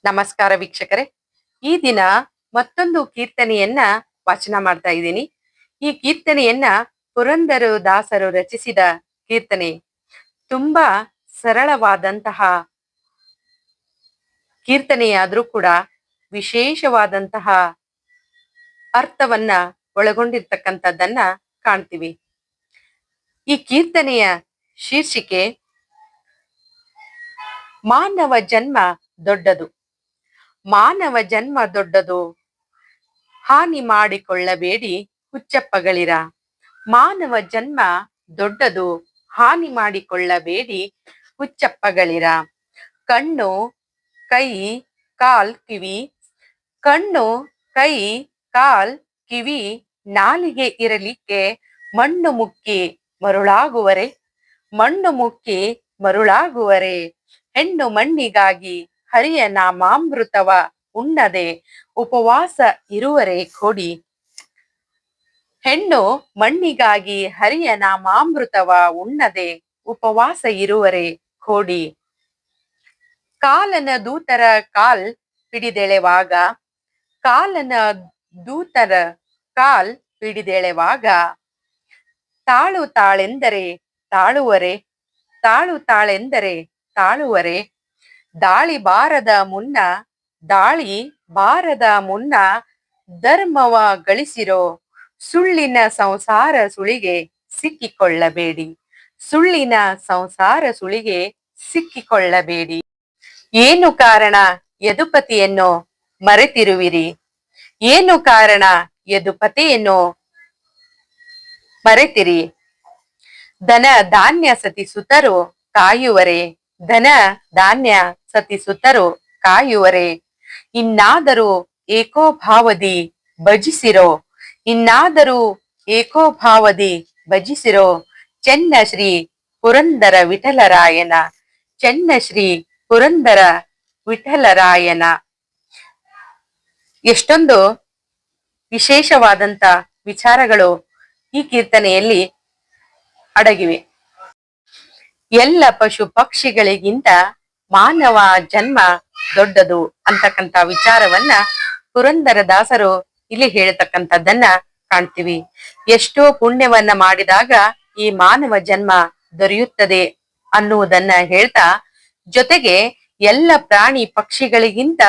ನಮಸ್ಕಾರ ವೀಕ್ಷಕರೇ. ಈ ದಿನ ಮತ್ತೊಂದು ಕೀರ್ತನೆಯನ್ನ ವಾಚನ ಮಾಡ್ತಾ ಇದ್ದೀನಿ. ಈ ಕೀರ್ತನೆಯನ್ನ ಪುರಂದರ ದಾಸರು ರಚಿಸಿದ ಕೀರ್ತನೆ. ತುಂಬಾ ಸರಳವಾದಂತಹ ಕೀರ್ತನೆಯಾದ್ರೂ ಕೂಡ ವಿಶೇಷವಾದಂತಹ ಅರ್ಥವನ್ನ ಒಳಗೊಂಡಿರ್ತಕ್ಕಂಥದ್ದನ್ನ ಕಾಣ್ತೀವಿ. ಈ ಕೀರ್ತನೆಯ ಶೀರ್ಷಿಕೆ ಮಾನವ ಜನ್ಮ ದೊಡ್ಡದು. ಮಾನವ ಜನ್ಮ ದೊಡ್ಡದು, ಹಾನಿ ಮಾಡಿಕೊಳ್ಳಬೇಡಿ ಹುಚ್ಚಪ್ಪಗಳಿರ. ಮಾನವ ಜನ್ಮ ದೊಡ್ಡದು, ಹಾನಿ ಮಾಡಿಕೊಳ್ಳಬೇಡಿ ಹುಚ್ಚಪ್ಪಗಳಿರ. ಕಣ್ಣು ಕೈ ಕಾಲ್ ಕಿವಿ, ಕಣ್ಣು ಕೈ ಕಾಲ್ ಕಿವಿ ನಾಲಿಗೆ ಇರಲಿಕ್ಕೆ ಮಣ್ಣು ಮುಕ್ಕಿ ಮರುಳಾಗುವರೆ. ಮಣ್ಣು ಮುಕ್ಕಿ ಮರುಳಾಗುವರೆ. ಹೆಣ್ಣು ಮಣ್ಣಿಗಾಗಿ ಹರಿಯ ನಾಮಾಮೃತವ ಉಣ್ಣದೆ ಉಪವಾಸ ಇರುವರೆ ಕೊಡಿ. ಹೆಣ್ಣು ಮಣ್ಣಿಗಾಗಿ ಹರಿಯ ನಾಮಾಮೃತವ ಉಣ್ಣದೆ ಉಪವಾಸ ಇರುವರೆ ಕೊಡಿ. ಕಾಲನ ದೂತರ ಕಾಲ್ ಪಿಡಿದೆಳೆವಾಗ, ಕಾಲನ ದೂತರ ಕಾಲ್ ಪಿಡಿದೆಳೆವಾಗ, ತಾಳು ತಾಳೆಂದರೆ ತಾಳುವರೆ. ತಾಳು ತಾಳೆಂದರೆ ತಾಳುವರೆ. ದಾಳಿ ಬಾರದ ಮುನ್ನ, ದಾಳಿ ಬಾರದ ಮುನ್ನ ಧರ್ಮವ ಗಳಿಸಿರೋ. ಸುಳ್ಳಿನ ಸಂಸಾರ ಸುಳಿಗೆ ಸಿಕ್ಕಿಕೊಳ್ಳಬೇಡಿ. ಸುಳ್ಳಿನ ಸಂಸಾರ ಸುಳಿಗೆ ಸಿಕ್ಕಿಕೊಳ್ಳಬೇಡಿ. ಏನು ಕಾರಣ ಯದುಪತಿಯನ್ನು ಮರೆತಿರುವಿರಿ? ಏನು ಕಾರಣ ಯದುಪತಿಯನ್ನು ಮರೆತಿರಿ? ಧನ ಧಾನ್ಯ ಸತಿ ಸುತರು ಕಾಯುವರೆ. ಧನ ಧಾನ್ಯ ಸತಿ ಸುತರು ಕಾಯುವರೆ. ಇನ್ನಾದರೂ ಏಕೋಭಾವದಿ ಭಜಿಸಿರೋ. ಇನ್ನಾದರೂ ಏಕೋಭಾವದಿ ಭಜಿಸಿರೋ. ಚೆನ್ನ ಶ್ರೀ ಪುರಂದರ ವಿಠಲರಾಯನ. ಚೆನ್ನ ಶ್ರೀ ಪುರಂದರ ವಿಠಲರಾಯನ. ಎಷ್ಟೊಂದು ವಿಶೇಷವಾದಂತ ವಿಚಾರಗಳು ಈ ಕೀರ್ತನೆಯಲ್ಲಿ ಅಡಗಿವೆ. ಎಲ್ಲ ಪಶು ಪಕ್ಷಿಗಳಿಗಿಂತ ಮಾನವ ಜನ್ಮ ದೊಡ್ಡದು ಅಂತಕ್ಕಂಥ ವಿಚಾರವನ್ನ ಪುರಂದರ ದಾಸರು ಇಲ್ಲಿ ಹೇಳ್ತಕ್ಕಂಥದ್ದನ್ನ ಕಾಣ್ತೀವಿ. ಎಷ್ಟೋ ಪುಣ್ಯವನ್ನ ಮಾಡಿದಾಗ ಈ ಮಾನವ ಜನ್ಮ ದೊರೆಯುತ್ತದೆ ಅನ್ನುವುದನ್ನ ಹೇಳ್ತಾ, ಜೊತೆಗೆ ಎಲ್ಲ ಪ್ರಾಣಿ ಪಕ್ಷಿಗಳಿಗಿಂತ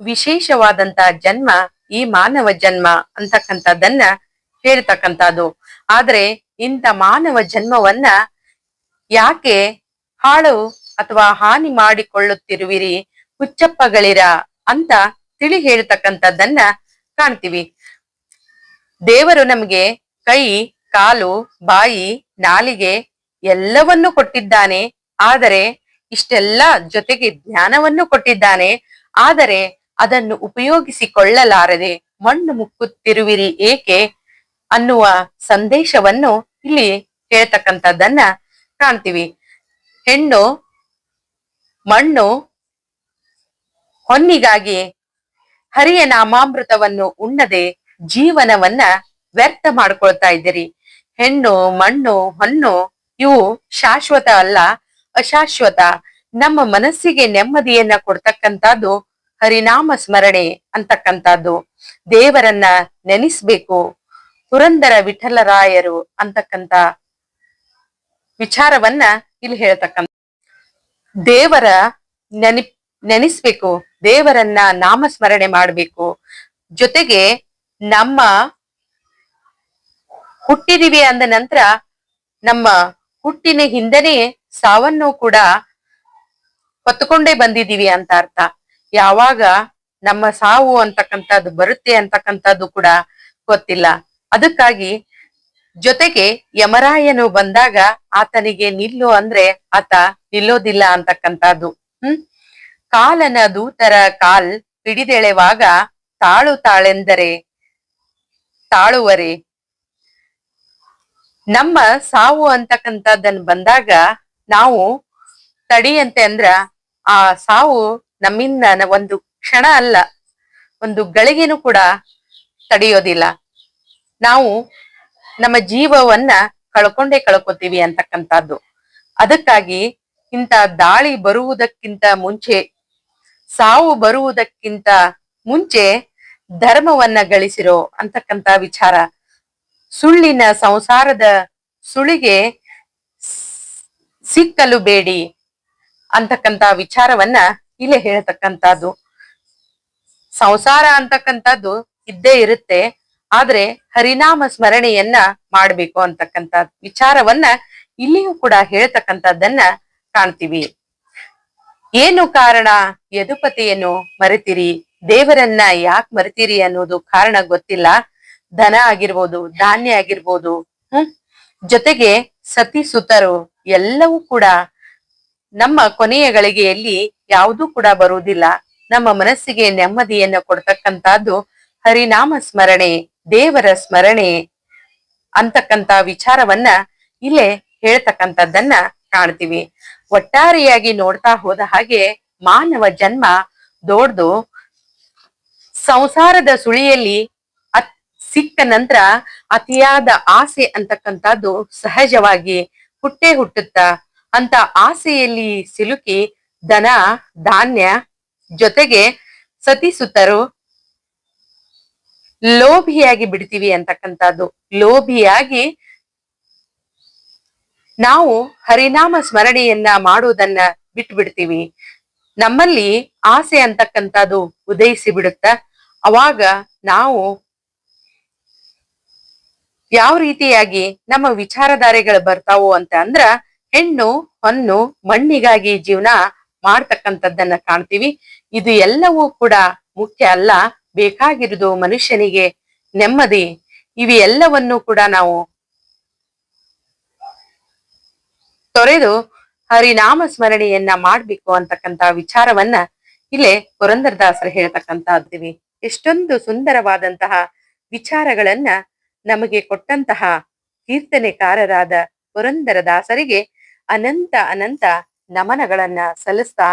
ವಿಶೇಷವಾದಂತ ಜನ್ಮ ಈ ಮಾನವ ಜನ್ಮ ಅಂತಕ್ಕಂಥದ್ದನ್ನ ಹೇಳ್ತಕ್ಕಂಥದ್ದು. ಆದ್ರೆ ಇಂಥ ಮಾನವ ಜನ್ಮವನ್ನ ಯಾಕೆ ಹಾಳು ಅಥವಾ ಹಾನಿ ಮಾಡಿಕೊಳ್ಳುತ್ತಿರುವಿರಿ ಹುಚ್ಚಪ್ಪಗಳಿರ ಅಂತ ತಿಳಿ ಹೇಳ್ತಕ್ಕಂಥದ್ದನ್ನ ಕಾಣ್ತೀವಿ. ದೇವರು ನಮ್ಗೆ ಕೈ ಕಾಲು ಬಾಯಿ ನಾಲಿಗೆ ಎಲ್ಲವನ್ನು ಕೊಟ್ಟಿದ್ದಾನೆ. ಆದರೆ ಇಷ್ಟೆಲ್ಲ ಜೊತೆಗೆ ಜ್ಞಾನವನ್ನು ಕೊಟ್ಟಿದ್ದಾನೆ. ಆದರೆ ಅದನ್ನು ಉಪಯೋಗಿಸಿಕೊಳ್ಳಲಾರದೆ ಮಣ್ಣು ಮುಕ್ಕುತ್ತಿರುವಿರಿ ಏಕೆ ಅನ್ನುವ ಸಂದೇಶವನ್ನು ಇಲ್ಲಿ ಹೇಳ್ತಕ್ಕಂಥದ್ದನ್ನ ಕಾಣ್ತೀವಿ. ಹೆಣ್ಣು ಮಣ್ಣು ಹೊನ್ನಿಗಾಗಿ ಹರಿಯ ನಾಮಾಮೃತವನ್ನು ಉಣ್ಣದೆ ಜೀವನವನ್ನ ವ್ಯರ್ಥ ಮಾಡ್ಕೊಳ್ತಾ ಇದ್ದೀರಿ. ಹೆಣ್ಣು ಮಣ್ಣು ಹೊನ್ನು ಇವು ಶಾಶ್ವತ ಅಲ್ಲ, ಅಶಾಶ್ವತ. ನಮ್ಮ ಮನಸ್ಸಿಗೆ ನೆಮ್ಮದಿಯನ್ನ ಕೊಡ್ತಕ್ಕಂಥದ್ದು ಹರಿನಾಮ ಸ್ಮರಣೆ ಅಂತಕ್ಕಂಥದ್ದು. ದೇವರನ್ನ ನೆನೆಸ್ಬೇಕು. ಪುರಂದರ ವಿಠಲರಾಯರು ಅಂತಕ್ಕಂಥ ವಿಚಾರವನ್ನ ಇಲ್ಲಿ ಹೇಳ್ತಕ್ಕಂಥ ದೇವರ ನೆನೆಸ್ಬೇಕು. ದೇವರನ್ನ ನಾಮಸ್ಮರಣೆ ಮಾಡ್ಬೇಕು. ಜೊತೆಗೆ ನಮ್ಮ ಹುಟ್ಟಿದೀವಿ ಅಂದ ನಂತರ ನಮ್ಮ ಹುಟ್ಟಿನ ಹಿಂದೆನೆ ಸಾವನ್ನು ಕೂಡ ಹೊತ್ತುಕೊಂಡೇ ಬಂದಿದೀವಿ ಅಂತ ಅರ್ಥ. ಯಾವಾಗ ನಮ್ಮ ಸಾವು ಅಂತಕ್ಕಂಥದ್ದು ಬರುತ್ತೆ ಅಂತಕ್ಕಂಥದ್ದು ಕೂಡ ಗೊತ್ತಿಲ್ಲ. ಅದಕ್ಕಾಗಿ ಜೊತೆಗೆ ಯಮರಾಯನು ಬಂದಾಗ ಆತನಿಗೆ ನಿಲ್ಲು ಅಂದ್ರೆ ಆತ ನಿಲ್ಲೋದಿಲ್ಲ ಅಂತಕ್ಕಂಥದ್ದು. ಕಾಲನ ದೂತರ ಕಾಲ್ ಪಿಡಿದೆಳೆವಾಗ, ತಾಳು ತಾಳೆಂದರೆ ತಾಳುವರೆ. ನಮ್ಮ ಸಾವು ಅಂತಕ್ಕಂಥದ್ದನ್ನ ಬಂದಾಗ ನಾವು ತಡಿಯಂತೆ ಅಂದ್ರ ಆ ಸಾವು ನಮ್ಮಿಂದ ಒಂದು ಕ್ಷಣ ಅಲ್ಲ, ಒಂದು ಗಳಿಗೆನೂ ಕೂಡ ತಡೆಯೋದಿಲ್ಲ. ನಾವು ನಮ್ಮ ಜೀವವನ್ನ ಕಳ್ಕೋತೀವಿ ಅಂತಕ್ಕಂಥದ್ದು. ಅದಕ್ಕಾಗಿ ಇಂಥ ದಾಳಿ ಬರುವುದಕ್ಕಿಂತ ಮುಂಚೆ ಸಾವು ಬರುವುದಕ್ಕಿಂತ ಮುಂಚೆ ಧರ್ಮವನ್ನ ಗಳಿಸಿರೋ ಅಂತಕ್ಕಂತ ವಿಚಾರ. ಸುಳ್ಳಿನ ಸಂಸಾರದ ಸುಳಿಗೆ ಸಿಕ್ಕಲು ಬೇಡಿ ಅಂತಕ್ಕಂತ ವಿಚಾರವನ್ನ ಇಲ್ಲೇ ಹೇಳ್ತಕ್ಕಂಥದ್ದು. ಸಂಸಾರ ಅಂತಕ್ಕಂಥದ್ದು ಇದ್ದೇ ಇರುತ್ತೆ, ಆದ್ರೆ ಹರಿನಾಮ ಸ್ಮರಣೆಯನ್ನ ಮಾಡ್ಬೇಕು ಅಂತಕ್ಕಂಥ ವಿಚಾರವನ್ನ ಇಲ್ಲಿಯೂ ಕೂಡ ಹೇಳ್ತಕ್ಕಂಥದ್ದನ್ನ ಕಾಣ್ತೀವಿ. ಏನು ಕಾರಣ ಯದುಪತಿಯನ್ನು ಮರೆತಿರಿ, ದೇವರನ್ನ ಯಾಕೆ ಮರೆತಿರಿ ಅನ್ನೋದು ಕಾರಣ ಗೊತ್ತಿಲ್ಲ. ಧನ ಆಗಿರ್ಬೋದು, ಧಾನ್ಯ ಆಗಿರ್ಬೋದು, ಜೊತೆಗೆ ಸತಿ ಸುತರು ಎಲ್ಲವೂ ಕೂಡ ನಮ್ಮ ಕೊನೆಯ ಗಳಿಗೆಯಲ್ಲಿ ಯಾವುದೂ ಕೂಡ ಬರುವುದಿಲ್ಲ. ನಮ್ಮ ಮನಸ್ಸಿಗೆ ನೆಮ್ಮದಿಯನ್ನ ಕೊಡ್ತಕ್ಕಂಥದ್ದು ಹರಿನಾಮ ಸ್ಮರಣೆ, ದೇವರ ಸ್ಮರಣೆ ಅಂತಕ್ಕಂತ ವಿಚಾರವನ್ನ ಇಲ್ಲೇ ಹೇಳ್ತಕ್ಕಂಥದ್ದನ್ನ ಕಾಣ್ತೀವಿ. ಒಟ್ಟಾರೆಯಾಗಿ ನೋಡ್ತಾ ಹೋದ ಹಾಗೆ ಮಾನವ ಜನ್ಮ ದೊಡ್ದು. ಸಂಸಾರದ ಸುಳಿಯಲ್ಲಿ ಸಿಕ್ಕ ನಂತರ ಅತಿಯಾದ ಆಸೆ ಅಂತಕ್ಕಂಥದ್ದು ಸಹಜವಾಗಿ ಹುಟ್ಟೇ ಹುಟ್ಟುತ್ತ. ಅಂತ ಆಸೆಯಲ್ಲಿ ಸಿಲುಕಿ ಧನ ಧಾನ್ಯ ಜೊತೆಗೆ ಸತಿಸುತ್ತರು ಲೋಭಿಯಾಗಿ ಬಿಡ್ತೀವಿ ಅಂತಕ್ಕಂಥದ್ದು. ಲೋಭಿಯಾಗಿ ನಾವು ಹರಿನಾಮ ಸ್ಮರಣೆಯನ್ನ ಮಾಡುವುದನ್ನ ಬಿಟ್ಟು ಬಿಡ್ತೀವಿ. ನಮ್ಮಲ್ಲಿ ಆಸೆ ಅಂತಕ್ಕಂಥದ್ದು ಉದಯಿಸಿ ಬಿಡುತ್ತ. ಅವಾಗ ನಾವು ಯಾವ ರೀತಿಯಾಗಿ ನಮ್ಮ ವಿಚಾರಧಾರೆಗಳು ಬರ್ತಾವು ಅಂತ ಅಂದ್ರ ಹೆಣ್ಣು ಹೊನ್ನು ಮಣ್ಣಿಗಾಗಿ ಜೀವನ ಮಾಡ್ತಕ್ಕಂಥದ್ದನ್ನ ಕಾಣ್ತೀವಿ. ಇದು ಎಲ್ಲವೂ ಕೂಡ ಮುಖ್ಯ ಅಲ್ಲ. ಬೇಕಾಗಿರುವುದು ಮನುಷ್ಯನಿಗೆ ನೆಮ್ಮದಿ. ಇವು ಎಲ್ಲವನ್ನು ಕೂಡ ನಾವು ತೊರೆದು ಹರಿನಾಮ ಸ್ಮರಣೆಯನ್ನ ಮಾಡ್ಬೇಕು ಅಂತಕ್ಕಂತ ವಿಚಾರವನ್ನ ಇಲ್ಲೇ ಪುರಂದರದಾಸರು ಹೇಳ್ತಕ್ಕಂಥದ್ದಿವಿ. ಎಷ್ಟೊಂದು ಸುಂದರವಾದಂತಹ ವಿಚಾರಗಳನ್ನ ನಮಗೆ ಕೊಟ್ಟಂತಹ ಕೀರ್ತನೆಕಾರರಾದ ಪುರಂದರದಾಸರಿಗೆ ಅನಂತ ಅನಂತ ನಮನಗಳನ್ನ ಸಲ್ಲಿಸ್ತಾ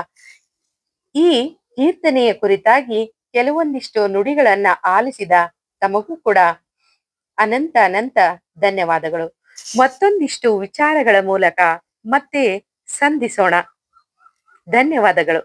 ಈ ಕೀರ್ತನೆಯ ಕುರಿತಾಗಿ ಕೆಲವೊಂದಿಷ್ಟು ನುಡಿಗಳನ್ನ ಆಲಿಸಿದ ತಮಗೂ ಕೂಡ ಅನಂತ ಅನಂತ ಧನ್ಯವಾದಗಳು. ಮತ್ತೊಂದಿಷ್ಟು ವಿಚಾರಗಳ ಮೂಲಕ ಮತ್ತೆ ಸಂಧಿಸೋಣ. ಧನ್ಯವಾದಗಳು.